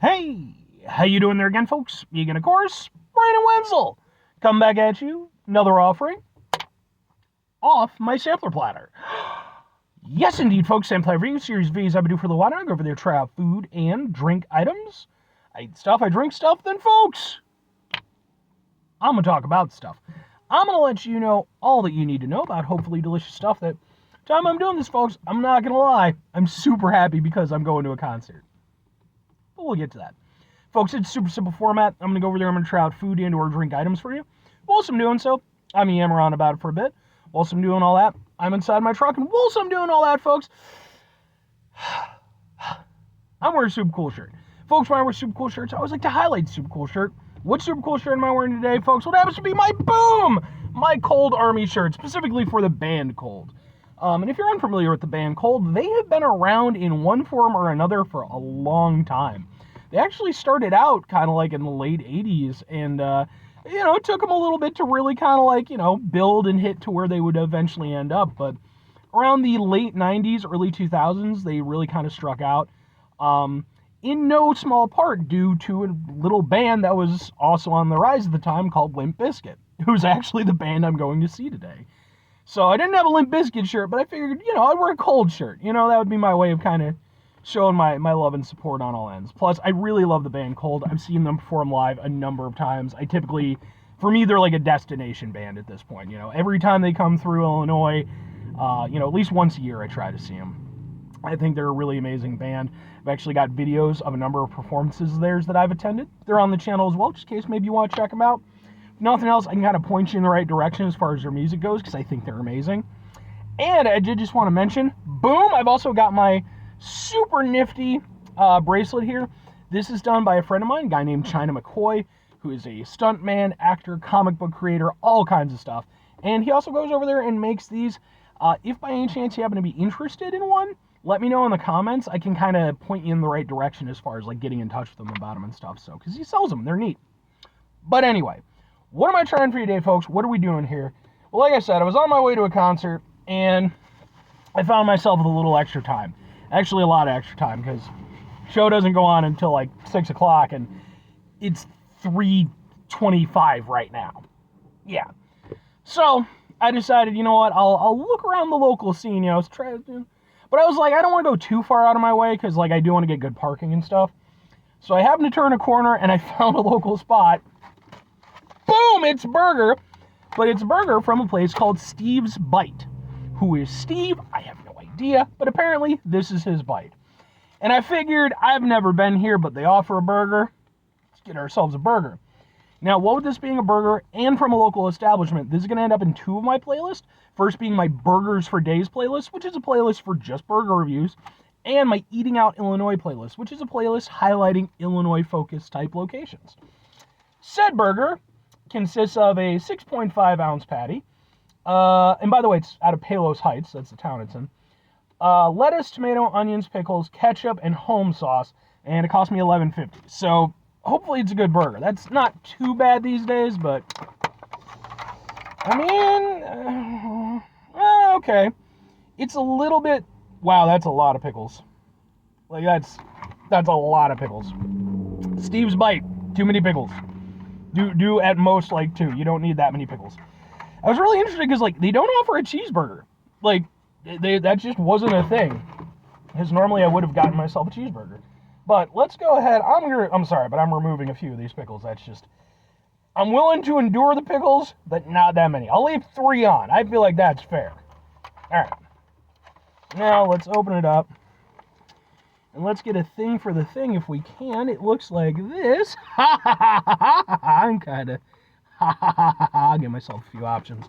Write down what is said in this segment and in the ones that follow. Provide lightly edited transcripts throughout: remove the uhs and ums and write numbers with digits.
Hey, how you doing there again, folks? Egan, of course, Brandon Wenzel. Come back at you, another offering off my sampler platter. Yes, indeed, folks, sampler review, Series V, as I do for the water. I go over there, try out food and drink items. I eat stuff, I drink stuff, then, folks, I'm going to talk about stuff. I'm going to let you know all that you need to know about hopefully delicious stuff that time I'm doing this, folks, I'm not going to lie, I'm super happy because I'm going to a concert. But we'll get to that. Folks, it's super simple format. I'm going to go over there. I'm going to try out food and or drink items for you. Whilst I'm doing so, I'm yammering on about it for a bit. Whilst I'm doing all that, I'm inside my truck. And whilst I'm doing all that, folks, I'm wearing a super cool shirt. Folks, when I wear super cool shirts, I always like to highlight super cool shirt. What super cool shirt am I wearing today, folks? What happens to be my Boom! My Cold Army shirt, specifically for the band Cold. And if you're unfamiliar with the band Cold, they have been around in one form or another for a long time. They actually started out kind of like in the late 80s, and, it took them a little bit to really kind of like, build and hit to where they would eventually end up. But around the late 90s, early 2000s, they really kind of struck out. In no small part due to a little band that was also on the rise at the time called Limp Bizkit, who's actually the band I'm going to see today. So I didn't have a Limp Bizkit shirt, but I figured, I'd wear a Cold shirt. That would be my way of kind of showing my love and support on all ends. Plus, I really love the band Cold. I've seen them perform live a number of times. For me, they're like a destination band at this point. Every time they come through Illinois, at least once a year I try to see them. I think they're a really amazing band. I've actually got videos of a number of performances of theirs that I've attended. They're on the channel as well, just in case maybe you want to check them out. If nothing else, I can kind of point you in the right direction as far as their music goes, because I think they're amazing. And I did just want to mention, boom, I've also got my super nifty bracelet here. This is done by a friend of mine, a guy named China McCoy, who is a stuntman, actor, comic book creator, all kinds of stuff. And he also goes over there and makes these. If by any chance you happen to be interested in one, let me know in the comments. I can kind of point you in the right direction as far as like getting in touch with him about them and stuff. So, because he sells them, they're neat. But anyway, what am I trying for you today, folks? What are we doing here? Well, like I said, I was on my way to a concert, and I found myself with a little extra time. Actually, a lot of extra time, because show doesn't go on until like 6 o'clock, and it's 3:25 right now. Yeah. So, I decided, you know what, I'll look around the local scene, but I was like, I don't want to go too far out of my way, because like I do want to get good parking and stuff. So I happened to turn a corner, and I found a local spot. Boom! It's Burger. But it's Burger from a place called Steve's Bite. Who is Steve? I have no idea, but apparently this is his bite. And I figured, I've never been here, but they offer a burger. Let's get ourselves a burger. Now, what with this being a burger and from a local establishment, this is going to end up in two of my playlists. First being my Burgers for Days playlist, which is a playlist for just burger reviews, and my Eating Out Illinois playlist, which is a playlist highlighting Illinois-focused type locations. Said burger consists of a 6.5 ounce patty, and by the way, it's out of Palos Heights, that's the town it's in, lettuce, tomato, onions, pickles, ketchup, and home sauce, and it cost me $11.50. So hopefully it's a good burger. That's not too bad these days, but I mean, okay. It's a little bit, wow, that's a lot of pickles. Like that's a lot of pickles. Steve's Bite, too many pickles. Do at most like 2. You don't need that many pickles. I was really interested because like they don't offer a cheeseburger. Like that just wasn't a thing. Because normally I would have gotten myself a cheeseburger. But let's go ahead. I'm sorry, but I'm removing a few of these pickles. I'm willing to endure the pickles, but not that many. I'll leave 3 on. I feel like that's fair. All right. Now let's open it up. And let's get a thing for the thing if we can. It looks like this. I'm kind of... I'll give myself a few options.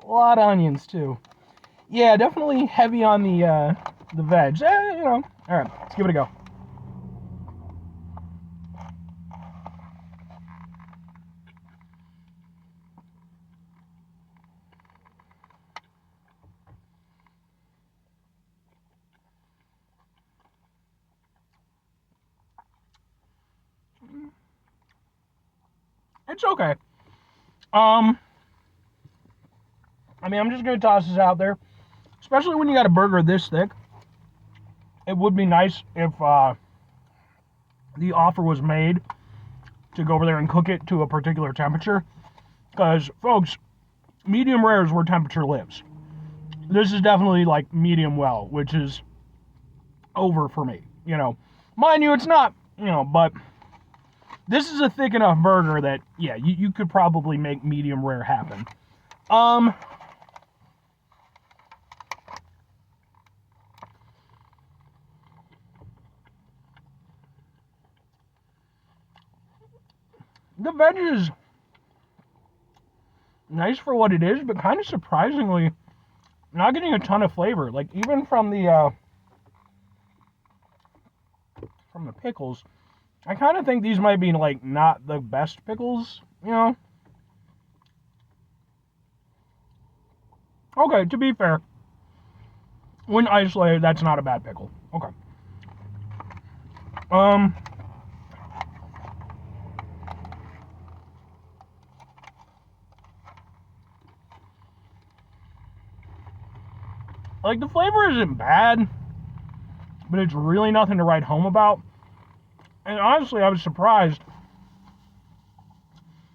A lot of onions, too. Yeah, definitely heavy on the veg. All right, let's give it a go. It's okay. I mean, I'm just going to toss this out there. Especially when you got a burger this thick. It would be nice if the offer was made to go over there and cook it to a particular temperature. Because, folks, medium rare is where temperature lives. This is definitely like medium well, which is over for me, you know. Mind you, it's not, you know, but this is a thick enough burger that, yeah, you could probably make medium rare happen. The veg is nice for what it is, but kind of surprisingly not getting a ton of flavor. Like, even from the pickles, I kind of think these might be, like, not the best pickles, you know? Okay, to be fair, when isolated, that's not a bad pickle. Okay. Like, the flavor isn't bad, but it's really nothing to write home about. And honestly, I was surprised,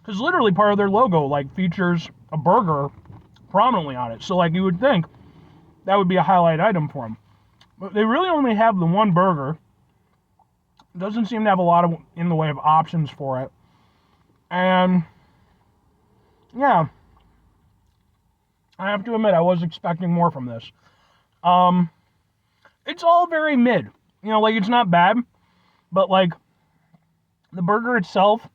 because literally part of their logo, like, features a burger prominently on it. So, like, you would think that would be a highlight item for them. But they really only have the one burger. Doesn't seem to have a lot of in the way of options for it. And, yeah, I have to admit, I was expecting more from this. It's all very mid. You know, like, it's not bad, but, like, the burger itself,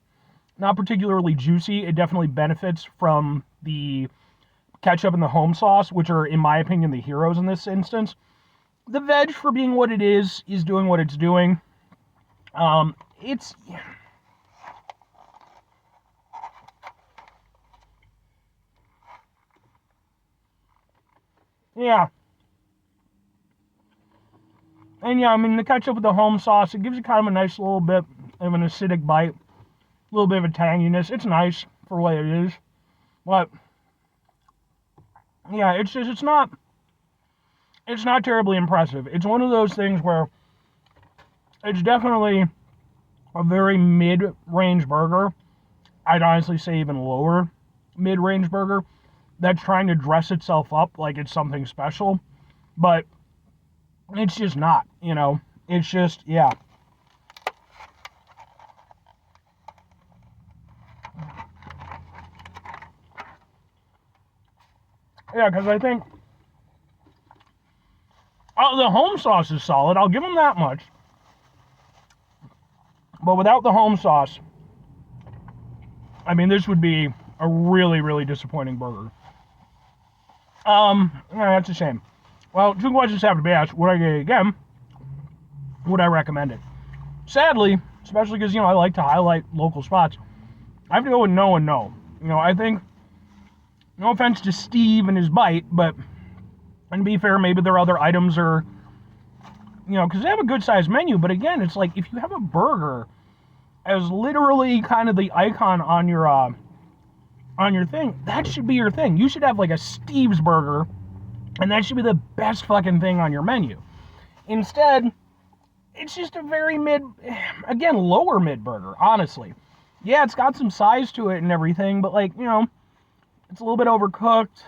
not particularly juicy. It definitely benefits from the ketchup and the home sauce, which are, in my opinion, the heroes in this instance. The veg, for being what it is doing what it's doing. It's... yeah. And yeah, I mean, the ketchup with the home sauce, it gives it kind of a nice little bit of an acidic bite. A little bit of a tanginess. It's nice for what it is. But, yeah, it's just, it's not terribly impressive. It's one of those things where it's definitely a very mid-range burger. I'd honestly say even lower mid-range burger that's trying to dress itself up like it's something special. But it's just not, you know. It's just, yeah. Yeah, because I think the home sauce is solid. I'll give them that much. But without the home sauce, I mean, this would be a really, really disappointing burger. Yeah, that's a shame. Well, two questions have to be asked. Would I get it again? Would I recommend it? Sadly, especially because, you know, I like to highlight local spots, I have to go with no and no. You know, I think, no offense to Steve and his bite, but, and to be fair, maybe their other items are, you know, because they have a good sized menu, but again, it's like, if you have a burger as literally kind of the icon on your thing, that should be your thing. You should have like a Steve's burger, and that should be the best fucking thing on your menu. Instead, it's just a very mid, again, lower mid burger, honestly. Yeah, it's got some size to it and everything, but, like, you know, it's a little bit overcooked,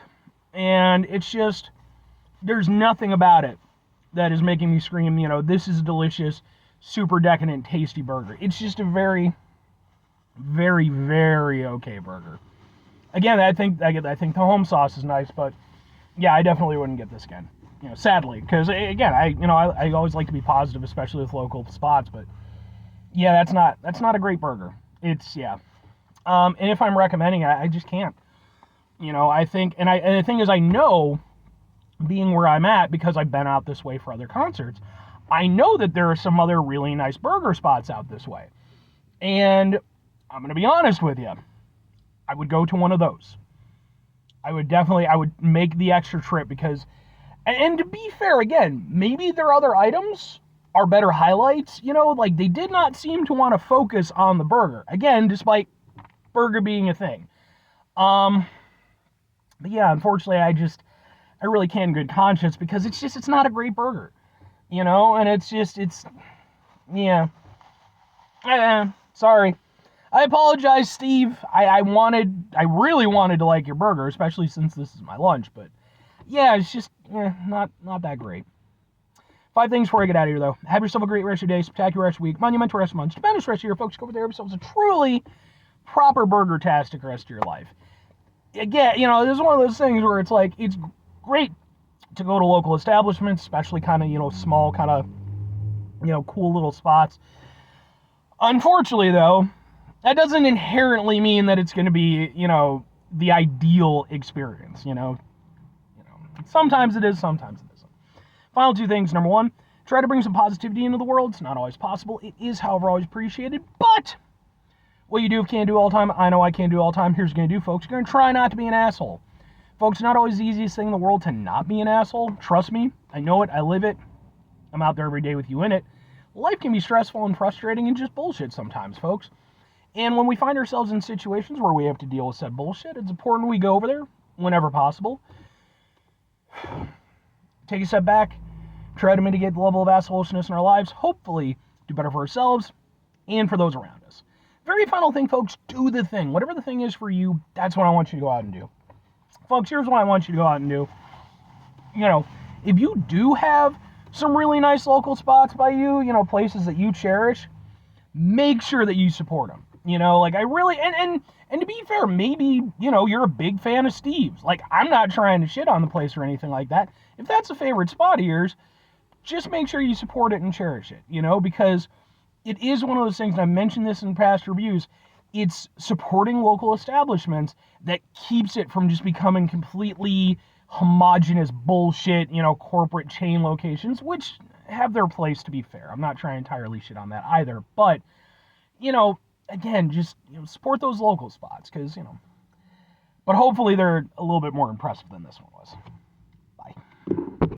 and it's just, there's nothing about it that is making me scream, you know, this is a delicious, super decadent, tasty burger. It's just a very, very, very okay burger. Again, I think the home sauce is nice, but yeah, I definitely wouldn't get this again. You know, sadly, because again, I always like to be positive, especially with local spots, but yeah, that's not a great burger. It's, yeah. And if I'm recommending it, I just can't. You know, I think, and the thing is, I know, being where I'm at, because I've been out this way for other concerts, I know that there are some other really nice burger spots out this way. And I'm going to be honest with you. I would go to one of those. I would make the extra trip because, and to be fair, again, maybe their other items are better highlights, you know, like they did not seem to want to focus on the burger. Again, despite burger being a thing. But yeah, unfortunately, I really can't in good conscience because it's not a great burger, you know, and yeah. Sorry. I apologize, Steve. I really wanted to like your burger, especially since this is my lunch, but yeah, it's just not that great. 5 things before I get out of here, though. Have yourself a great rest of your day, spectacular rest of your week, monumental rest of your month, stupendous rest of your folks. Go over there, have yourselves a truly proper burger-tastic rest of your life. Again, this is one of those things where it's like, it's great to go to local establishments, especially kind of, small, kind of, cool little spots. Unfortunately, though, that doesn't inherently mean that it's going to be, the ideal experience, Sometimes it is, sometimes it isn't. Final 2 things. Number 1, try to bring some positivity into the world. It's not always possible. It is, however, always appreciated. But what you can't do all the time, I know I can't do all the time. Here's what you're going to do, folks. You're going to try not to be an asshole. Folks, not always the easiest thing in the world to not be an asshole. Trust me. I know it. I live it. I'm out there every day with you in it. Life can be stressful and frustrating and just bullshit sometimes, folks. And when we find ourselves in situations where we have to deal with said bullshit, it's important we go over there whenever possible. Take a step back, try to mitigate the level of assholishness in our lives, hopefully do better for ourselves and for those around us. Very final thing, folks, do the thing. Whatever the thing is for you, that's what I want you to go out and do. Folks, here's what I want you to go out and do. If you do have some really nice local spots by you, places that you cherish, make sure that you support them. I really, and to be fair, maybe, you're a big fan of Steve's. I'm not trying to shit on the place or anything like that. If that's a favorite spot of yours, just make sure you support it and cherish it, because it is one of those things, and I've mentioned this in past reviews, it's supporting local establishments that keeps it from just becoming completely homogenous bullshit, corporate chain locations, which have their place, to be fair. I'm not trying to entirely shit on that either, but, again, just support those local spots, because, but hopefully they're a little bit more impressive than this one was. Bye.